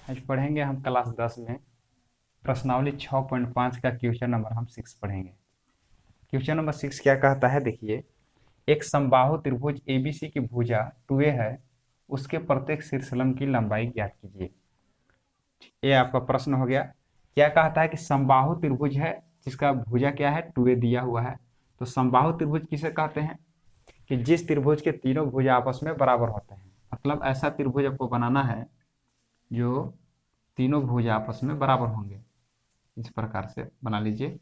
आज पढ़ेंगे हम क्लास 10 में प्रश्नावली 6.5 का क्वेश्चन नंबर हम 6 पढ़ेंगे। क्वेश्चन नंबर 6 क्या कहता है, देखिए। एक समबाहु त्रिभुज एबीसी की भुजा 2a है, उसके प्रत्येक शीर्षलंब की लंबाई ज्ञात कीजिए। ये आपका प्रश्न हो गया। क्या कहता है कि समबाहु त्रिभुज है जिसका भुजा क्या है, 2a दिया हुआ है। तो समबाहु त्रिभुज किसे कहते हैं कि जिस त्रिभुज के तीनों भुजा आपस में बराबर होते हैं। मतलब ऐसा त्रिभुज आपको बनाना है जो तीनों भुजा आपस में बराबर होंगे। इस प्रकार से बना लीजिए।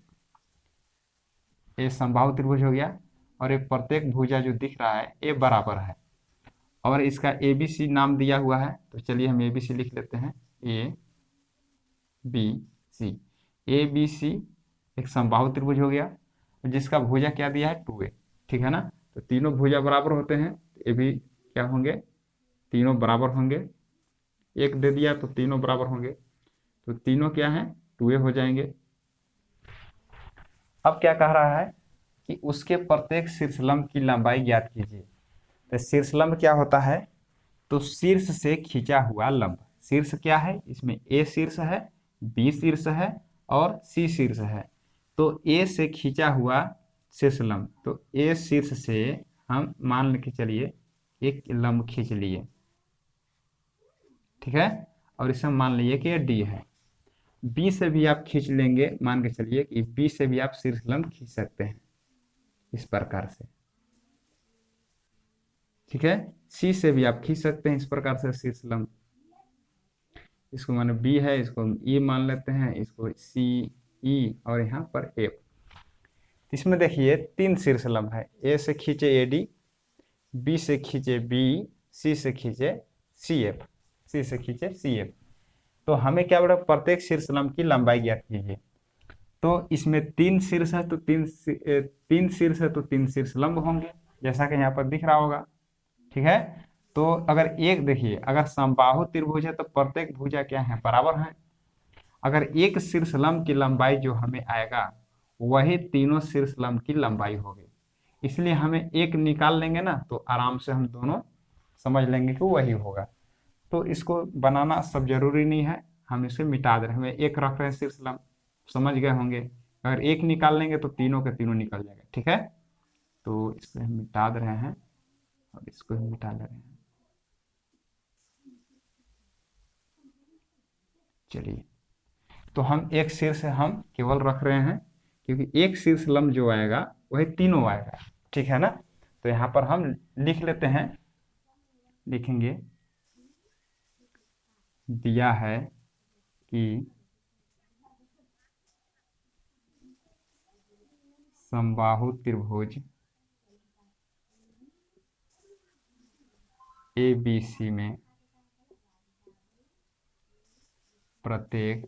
ये समबाहु त्रिभुज हो गया और एक प्रत्येक भुजा जो दिख रहा है ये बराबर है और इसका ABC नाम दिया हुआ है। तो चलिए हम ABC लिख लेते हैं, ABC। ABC एक समबाहु त्रिभुज हो गया जिसका भुजा क्या दिया है, 2a। ठीक है ना। तो तीनों भुजा बराबर होते हैं, ये भी क्या होंगे, तीनों बराबर होंगे। एक दे दिया तो तीनों बराबर होंगे, तो तीनों क्या है, 2a हो जाएंगे। अब क्या कह रहा है कि उसके प्रत्येक शीर्षलंब की लंबाई ज्ञात कीजिए। तो शीर्षलंब क्या होता है, तो शीर्ष से खींचा हुआ लंब। शीर्ष क्या है, इसमें A शीर्ष है, B शीर्ष है और C शीर्ष है। तो A से खींचा हुआ शीर्षलंब, तो A शीर्ष से हम मान के चलिए एक लंब खींच लिए, ठीक है। और इसे मान लीजिए कि ये D है। B से भी आप खींच लेंगे, मान के चलिए कि B से भी आप शीर्षलंब खींच सकते हैं इस प्रकार से, ठीक है। C से भी आप खींच सकते हैं इस प्रकार से शीर्षलंब। इसको माने B है, इसको E मान लेते हैं, इसको CE और यहाँ पर F। इसमें देखिए 3 शीर्षलंब है। A से खींचे AD, B से खींचे B, C से खींचे CF, C से खींचे CF। तो हमें क्या बोला, प्रत्येक शीर्षलंब की लंबाई ज्ञात कीजिए। तो इसमें 3 शीर्ष है तो 3 शीर्ष है तो 3 शीर्षलंब होंगे, जैसा कि यहाँ पर दिख रहा होगा, ठीक है। तो अगर एक देखिए, अगर समबाहु त्रिभुज है तो प्रत्येक भुजा क्या है, बराबर है। अगर एक शीर्षलंब की लंबाई जो हमें आएगा वही तीनों शीर्षलंब की लंबाई होगी, इसलिए हमें एक निकाल लेंगे ना तो आराम से हम दोनों समझ लेंगे कि वही होगा। तो इसको बनाना सब जरूरी नहीं है, हम इसे मिटा दे रहे हैं, हमें एक रख रहे हैं शीर्षलंब, समझ गए होंगे। अगर एक निकाल लेंगे तो तीनों के तीनों निकल जाएंगे, ठीक है। तो इसे हम मिटा दे रहे हैं और इसको भी मिटा ले रहे हैं। चलिए, तो हम एक शीर्ष हम केवल रख रहे हैं क्योंकि एक शीर्षलंब जो आएगा वही तीनों आएगा, ठीक है ना। तो यहाँ पर हम लिख लेते हैं, लिखेंगे दिया है कि समबाहु त्रिभुज ABC में प्रत्येक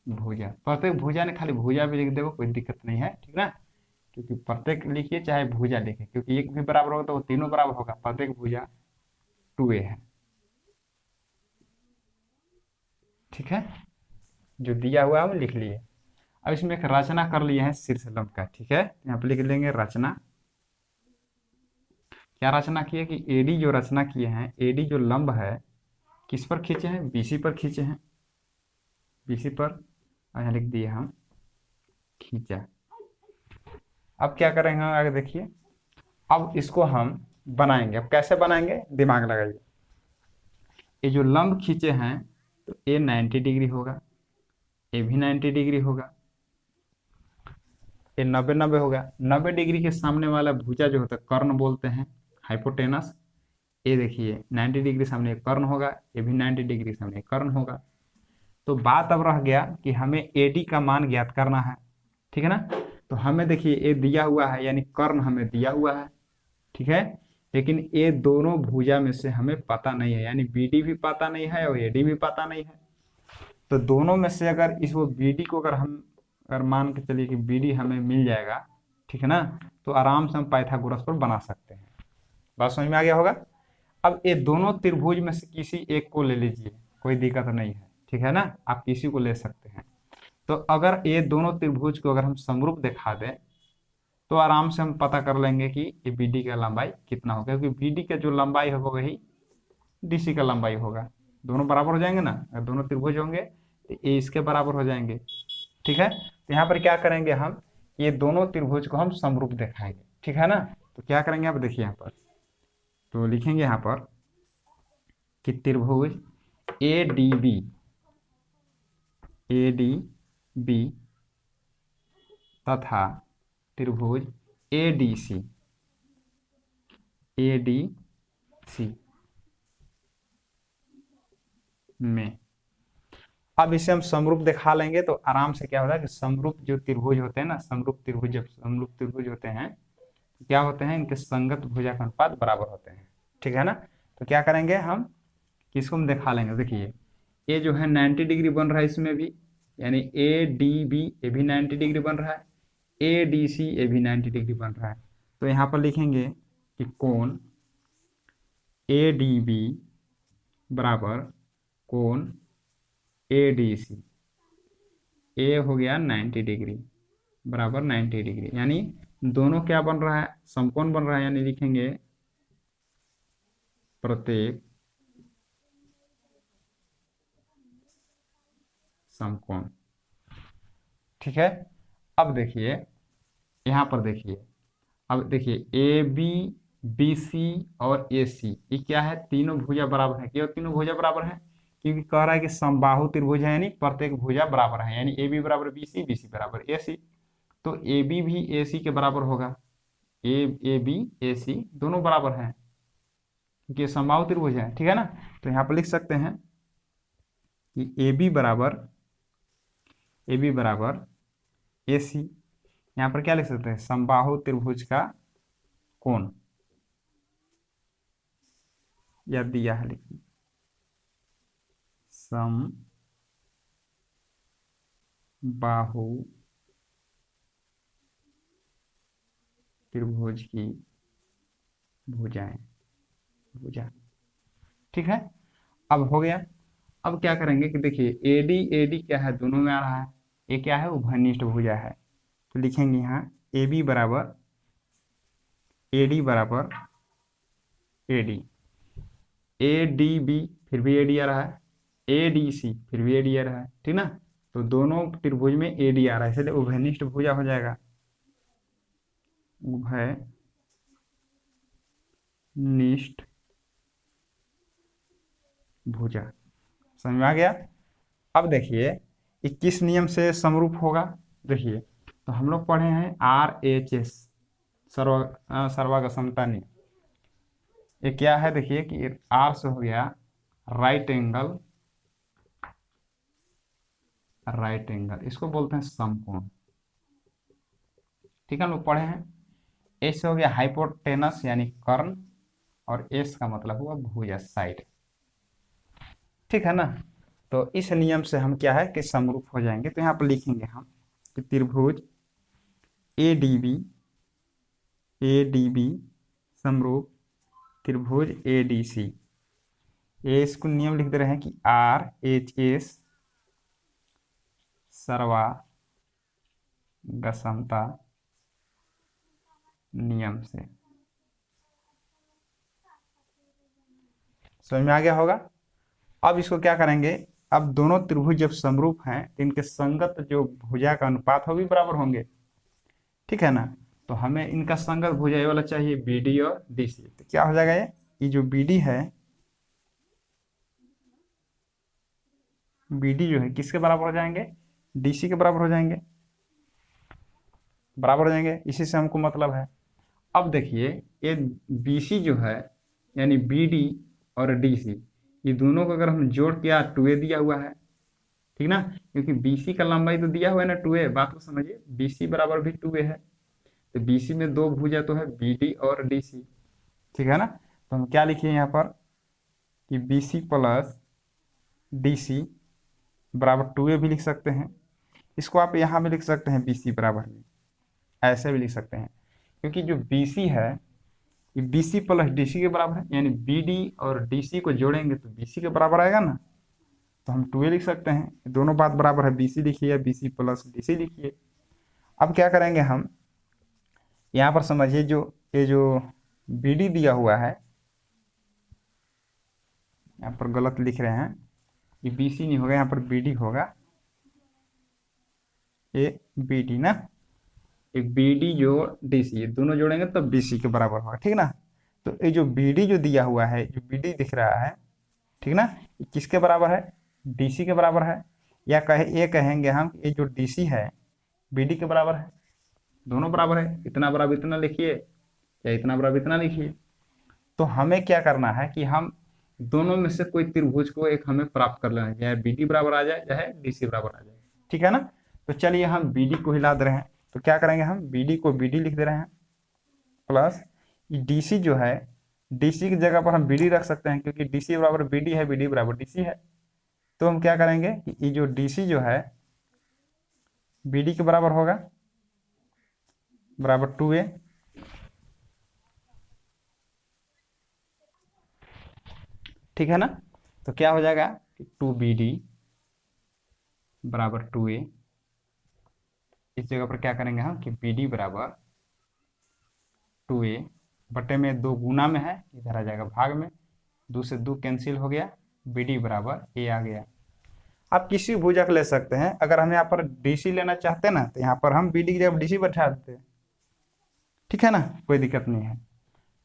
भुजा ने खाली भुजा भी लिख देगा, कोई दिक्कत नहीं है, ठीक ना। क्योंकि प्रत्येक लिखिए चाहे भुजा लिखे, क्योंकि एक भी बराबर होगा तो वो तीनों बराबर होगा। प्रत्येक भुजा 2a है, ठीक है। जो दिया हुआ है हम लिख लिए। अब इसमें एक रचना कर लिए हैं शीर्षलंब का, ठीक है। यहाँ पे लिख लेंगे रचना। क्या रचना किए कि AD जो रचना किए हैं, AD जो लंब है किस पर खींचे हैं, BC पर खींचे हैं, BC पर, और यहाँ लिख दिए हम खींचा। अब क्या करेंगे आगे देखिए। अब इसको हम बनाएंगे। अब कैसे बनाएंगे, दिमाग लगाइए। ये जो लंब खींचे हैं तो A 90 डिग्री होगा, A भी 90 डिग्री होगा, ये 90-90 होगा। 90 डिग्री के सामने वाला भुजा जो होता है कर्ण बोलते हैं, हाइपोटेनस। ये देखिए 90 डिग्री सामने एक कर्ण होगा, ये भी 90 डिग्री सामने एक कर्ण होगा। तो बात अब रह गया कि हमें AD का मान ज्ञात करना है, ठीक है ना। तो हमें देखिए ये दिया हुआ है, यानी कर्ण हमें दिया हुआ है, ठीक है। लेकिन ये दोनों भुजा में से हमें पता नहीं है, यानी BD भी पता नहीं है और AD भी पता नहीं है। तो दोनों में से अगर इस वो BD को अगर मान के चलिए कि BD हमें मिल जाएगा, ठीक है ना, तो आराम से हम पाइथागोरस पर बना सकते हैं। बात समझ में आ गया होगा। अब ये दोनों त्रिभुज में से किसी एक को ले लीजिए, कोई दिक्कत नहीं है, ठीक है ना, आप किसी को ले सकते हैं। तो अगर ये दोनों त्रिभुज को अगर हम समरूप दिखा दें तो आराम से हम पता कर लेंगे कि ये BD का लंबाई कितना होगा, क्योंकि BD का जो लंबाई होगा वही डीसी का लंबाई होगा। दोनों बराबर हो जाएंगे ना, अगर दोनों त्रिभुज होंगे तो ए इसके बराबर हो जाएंगे। ठीक है, तो यहाँ पर क्या करेंगे हम, ये दोनों त्रिभुज को हम समरूप दिखाएंगे। ठीक है ना, तो क्या करेंगे आप देखिए यहाँ पर, तो लिखेंगे यहाँ पर कि त्रिभुज ए डी बी तथा त्रिभुज ए डी सी में, अब इसे हम समरूप दिखा लेंगे तो आराम से क्या होता है कि समरूप जो त्रिभुज होते हैं ना, समरूप त्रिभुज जब समरूप त्रिभुज होते हैं तो क्या होते हैं, इनके संगत भुजा का अनुपात बराबर होते हैं। ठीक है ना, तो क्या करेंगे हम, किसको हम दिखा लेंगे, देखिए ये जो है 90 डिग्री बन रहा है इसमें भी, यानी ए डी बी ये भी 90 डिग्री बन रहा है, ए डी सी ये भी 90 डिग्री बन रहा है। तो यहाँ पर लिखेंगे कि कोण ए डी बी बराबर कोण ए डी सी, ए हो गया 90 डिग्री बराबर 90 डिग्री, यानी दोनों क्या बन रहा है, समकोण बन रहा है, यानी लिखेंगे प्रत्येक समकोण। ठीक है, अब देखिए यहां पर देखिए, अब देखिए ए बी बी सी और ए सी ये क्या है, तीनों भुजा बराबर है। क्यों तीनों भुजा बराबर है, क्योंकि कह रहा है कि समबाहु त्रिभुज है, यानी प्रत्येक भुजा बराबर है, यानी ए बी बराबर बी सी बराबर ए सी, तो ए बी भी ए सी के बराबर होगा, ए बी ए सी दोनों बराबर हैं क्योंकि समबाहु त्रिभुज है। ठीक है ना, तो यहाँ पर लिख सकते हैं कि ए बी बराबर ए सी, यहाँ पर क्या लिख सकते हैं, समबाहु त्रिभुज का कोण, या दिया है लिखिए समबाहु त्रिभुज की भुजा। ठीक है, अब हो गया। अब क्या करेंगे कि देखिए एडी क्या है, दोनों में आ रहा है, ये क्या है, उभयनिष्ठ भुजा है, तो लिखेंगे यहाँ ए बी बराबर एडी बराबर एडी, ए डी बी फिर भी एडी आ रहा है, ए डी सी फिर भी एडी आ रहा है। ठीक ना, तो दोनों त्रिभुज में एडी आ रहा है, इसलिए उभयनिष्ठ भुजा हो जाएगा, उभयनिष्ठ भुजा। समझ में आ गया। अब देखिए ये किस नियम से समरूप होगा, देखिए तो हम लोग पढ़े हैं RHS सर्वागमता नियम। ये क्या है, देखिए कि R से हो गया राइट एंगल, इसको बोलते हैं समकोण। ठीक है, हम लोग पढ़े हैं। एस से हो गया हाइपोटेनस यानी कर्ण, और एस का मतलब हुआ भुजा साइड। ठीक है ना, तो इस नियम से हम क्या है कि समरूप हो जाएंगे। तो यहाँ पर लिखेंगे हम कि त्रिभुज ए डी बी समरूप त्रिभुज ए डी सी। ये इसको नियम लिख दे रहे हैं कि RHS सर्वागमता नियम से। समझ में आ गया होगा। अब इसको क्या करेंगे, अब दोनों त्रिभुज जब समरूप हैं तो इनके संगत जो भुजा का अनुपात हो भी बराबर होंगे। ठीक है ना, तो हमें इनका संगत भुजा ये वाला चाहिए BD और DC। तो क्या हो जाएगा, ये जो BD है, BD जो है किसके बराबर हो जाएंगे, DC के बराबर हो जाएंगे, इसी से हमको मतलब है। अब देखिए ये BC जो है यानी BD और DC, ये दोनों को अगर हम जोड़ के 2a दिया हुआ है, ठीक ना, क्योंकि BC का लंबाई तो दिया हुआ है ना 2a, बात को समझिए, BC बराबर भी 2a है, तो BC में दो भुजा तो है BD और DC। ठीक है ना, तो हम क्या लिखिए यहाँ पर कि BC प्लस DC बराबर 2a भी लिख सकते हैं। इसको आप यहाँ भी लिख सकते हैं BC बराबर में, ऐसे भी लिख सकते हैं, क्योंकि जो BC है ये BC प्लस DC के बराबर है, यानी BD और DC को जोड़ेंगे तो BC के बराबर आएगा ना, तो हम 2a लिख सकते हैं। दोनों बात बराबर है, BC लिखिए, BC प्लस DC लिखिए। अब क्या करेंगे हम, यहाँ पर समझिए जो ये जो BD दिया हुआ है, यहाँ पर गलत लिख रहे हैं, ये BC नहीं होगा, यहाँ पर BD होगा, ये BD ना, एक BD जो DC, ये दोनों जोड़ेंगे तब BC के बराबर होगा, ठीक ना। तो ये जो BD जो दिया हुआ है, जो BD दिख रहा है, ठीक ना, ये किसके बराबर है, DC के बराबर है, या ये कहेंगे हम ये जो DC है BD के बराबर है, दोनों बराबर है, इतना बराबर इतना लिखिए या इतना बराबर इतना लिखिए। तो हमें क्या करना है कि हम दोनों में से कोई त्रिभुज को एक हमें प्राप्त कर लेना है, चाहे BD बराबर आ जाए चाहे DC बराबर आ जाए, ठीक है ना। तो चलिए हम BD को हिला दे रहे हैं, तो क्या करेंगे हम BD को BD लिख दे रहे हैं, प्लस DC जो है, DC की जगह पर हम BD रख सकते हैं, क्योंकि DC बराबर BD है, BD बराबर DC है। तो हम क्या करेंगे कि ये जो DC जो है BD के बराबर होगा, बराबर 2a, ठीक है ना। तो क्या हो जाएगा कि 2BD बराबर 2a, इस जगह पर क्या करेंगे हम कि BD बराबर 2a बटे में 2 गुना में है, इधर आ जाएगा भाग में, 2 से 2 कैंसिल हो गया, BD बराबर a आ गया। आप किसी भुजक ले सकते हैं, अगर हम यहाँ पर DC लेना चाहते हैं ना, तो यहाँ पर हम BD की जगह DC बैठा देते हैं, ठीक है ना, कोई दिक्कत नहीं है।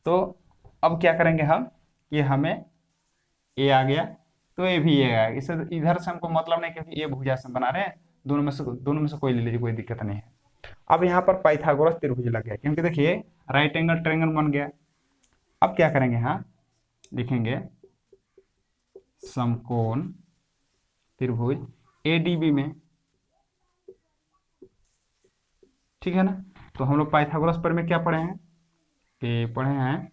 तो अब क्या करेंगे हम, ये हमें a आ गया, तो ये भी a आएगा, इससे इधर से हमको मतलब नहीं, क्योंकि ये भुजा से बना रहे हैं, दोनों में से कोई ले लीजिए, कोई दिक्कत नहीं है। अब यहाँ पर पाइथागोरस त्रिभुज लग गया, क्योंकि देखिए राइट एंगल ट्रायंगल बन गया। अब क्या करेंगे, हाँ लिखेंगे समकोण त्रिभुज ADB में, ठीक है ना। तो हम लोग पाइथागोरस पर में क्या पढ़े हैं कि पढ़े हैं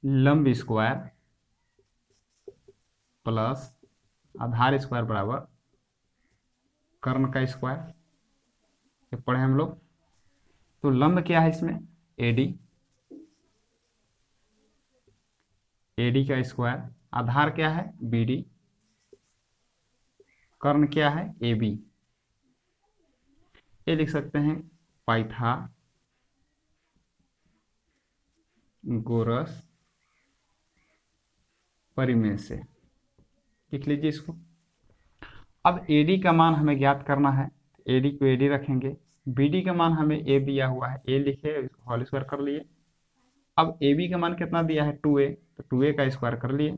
लंब स्क्वायर प्लस आधार स्क्वायर बराबर कर्ण का स्क्वायर, ये पढ़े हम लोग। तो लंब क्या है इसमें AD का स्क्वायर, आधार क्या है BD, कर्ण क्या है AB, ये लिख सकते हैं पाइथागोरस परिमेय से, लिख लीजिए इसको। अब AD का मान हमें ज्ञात करना है, AD को AD रखेंगे, BD का मान हमें A दिया हुआ है, A लिखे, होल स्क्वायर कर लिए। अब AB का मान कितना दिया है 2a, तो 2a का स्क्वायर कर लिए।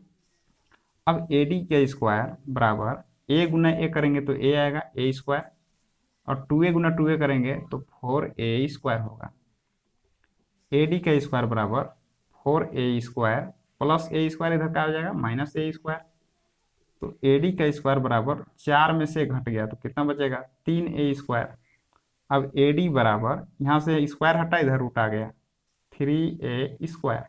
अब AD का स्क्वायर बराबर a गुना a करेंगे तो a आएगा a स्क्वायर, और 2a गुना 2a करेंगे तो 4a स्क्वायर होगा। AD का स्क्वायर बराबर 4a square plus a square, इधर क्या हो जाएगा माइनस a स्क्वायर। तो AD का स्क्वायर बराबर 4 में से घट गया तो कितना बचेगा 3a स्क्वायर। अब AD बराबर यहाँ से स्क्वायर हटा, इधर रूट आ गया 3a स्क्वायर।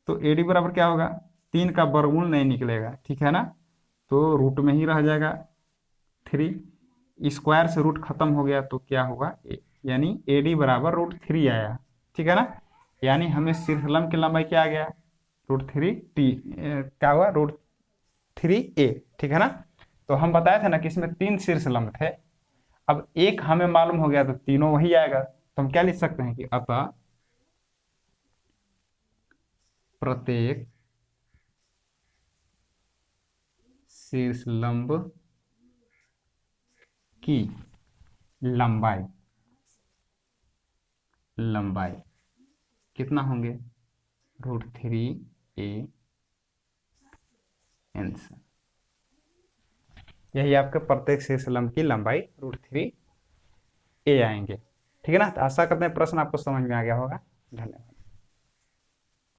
तो AD बराबर क्या होगा, 3 का वर्गमूल नहीं निकलेगा, ठीक है ना, तो रूट में ही रह जाएगा 3, स्क्वायर से रूट खत्म हो गया तो क्या होगा, यानी AD बराबर √3 आया, ठीक है ना। यानी हमें शीर्षलंब की लंबाई क्या आ गया √3t, क्या हुआ √3a, ठीक है ना। तो हम बताए थे ना कि इसमें 3 शीर्षलंब थे, अब एक हमें मालूम हो गया तो तीनों वही आएगा। तो हम क्या लिख सकते हैं कि अतः प्रत्येक शीर्षलंब की लंबाई कितना होंगे √3a आंसर। यही आपके प्रत्येक शीर्षलंब की लंबाई √3a आएंगे, ठीक है ना। तो आशा करते हैं प्रश्न आपको समझ में आ गया होगा। धन्यवाद।